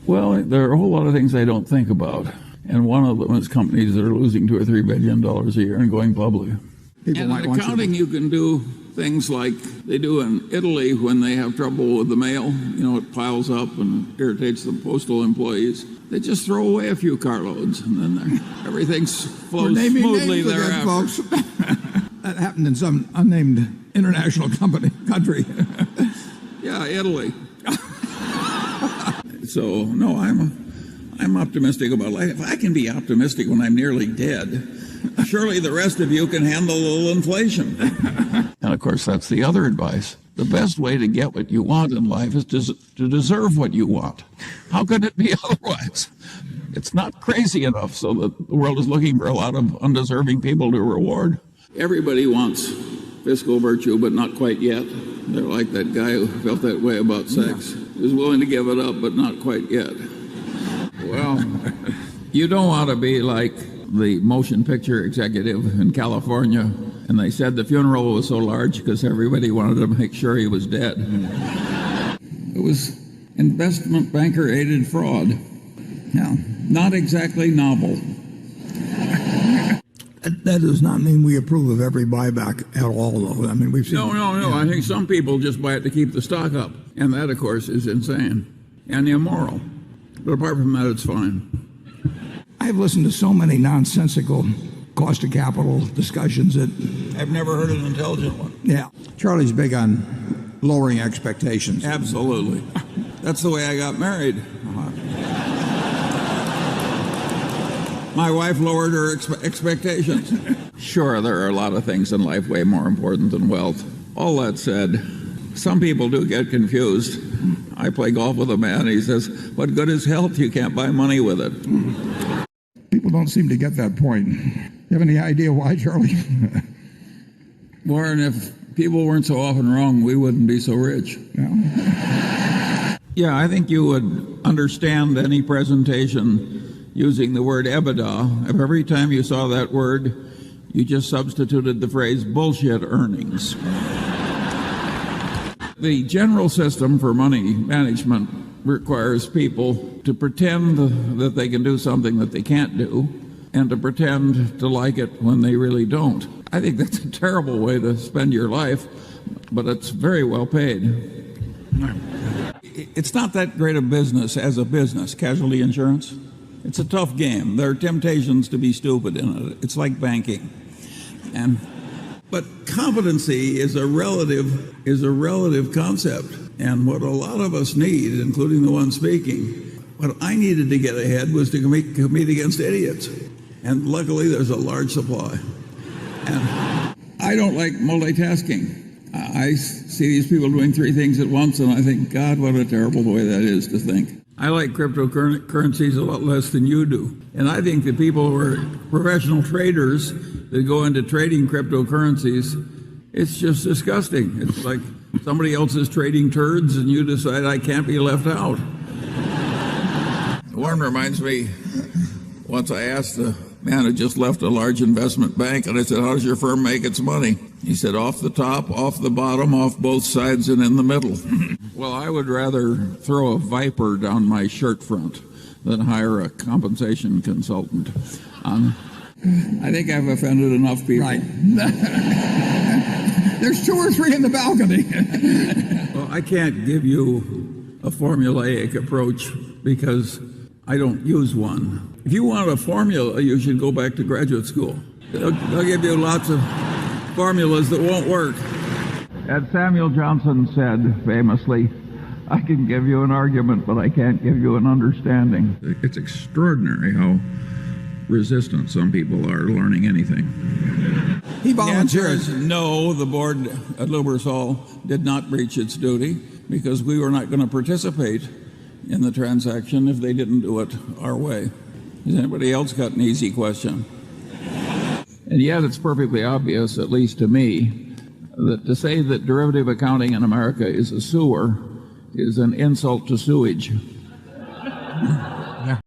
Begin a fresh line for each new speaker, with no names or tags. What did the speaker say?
Well, there are a whole lot of things I don't think about. And one of them is companies that are losing $2 or $3 billion a year and going public. And in accounting, you can do things like they do in Italy when they have trouble with the mail. It piles up and irritates the postal employees. They just throw away a few carloads, and then everything flows smoothly thereafter.
Folks. That happened in some unnamed international country.
Yeah, Italy. So, no, I'm optimistic about life. If I can be optimistic when I'm nearly dead, surely the rest of you can handle a little inflation. And of course, that's the other advice. The best way to get what you want in life is to deserve what you want. How could it be otherwise? It's not crazy enough so that the world is looking for a lot of undeserving people to reward. Everybody wants fiscal virtue, but not quite yet. They're like that guy who felt that way about sex. He was willing to give it up, but not quite yet. Well, you don't want to be like the motion picture executive in California, and they said the funeral was so large because everybody wanted to make sure he was dead. It was investment banker-aided fraud.
Yeah.
Not exactly novel.
That does not mean we approve of every buyback at all, though. I mean, we've seen...
No. Yeah. I think some people just buy it to keep the stock up, and that, of course, is insane and immoral. But apart from that, it's fine.
I've listened to so many nonsensical cost of capital discussions that...
I've never heard an intelligent one.
Yeah. Charlie's big on lowering expectations.
Absolutely. That's the way I got married. My wife lowered her expectations. Sure, there are a lot of things in life way more important than wealth. All that said, some people do get confused. I play golf with a man, he says, what good is health? You can't buy money with it.
People don't seem to get that point. You have any idea why, Charlie?
Warren, if people weren't so often wrong, we wouldn't be so rich. Yeah, I think you would understand any presentation using the word EBITDA if every time you saw that word, you just substituted the phrase bullshit earnings. The general system for money management requires people to pretend that they can do something that they can't do and to pretend to like it when they really don't. I think that's a terrible way to spend your life, but it's very well paid. It's not that great a business as a business, casualty insurance. It's a tough game. There are temptations to be stupid in it. It's like banking. But competency is a relative concept. And what a lot of us need, including the one speaking, what I needed to get ahead was to compete against idiots. And luckily there's a large supply. And I don't like multitasking. I see these people doing three things at once and I think, God, what a terrible way that is to think. I like cryptocurrencies a lot less than you do. And I think the people who are professional traders that go into trading cryptocurrencies, it's just disgusting. It's like somebody else is trading turds and you decide I can't be left out. Warren reminds me, once I asked the man who just left a large investment bank, and I said, how does your firm make its money? He said, off the top, off the bottom, off both sides, and in the middle. Well, I would rather throw a viper down my shirt front than hire a compensation consultant. I think I've offended enough people.
Right. There's two or three in the balcony.
Well, I can't give you a formulaic approach because I don't use one. If you want a formula, you should go back to graduate school. They'll give you lots of formulas that won't work. As Samuel Johnson said famously, I can give you an argument, but I can't give you an understanding. It's extraordinary how resistant some people are to learning anything.
He volunteers.
No, the board at Lubrizol did not breach its duty because we were not going to participate in the transaction if they didn't do it our way. Has anybody else got an easy question? And yet it's perfectly obvious, at least to me, that to say that derivative accounting in America is a sewer is an insult to sewage.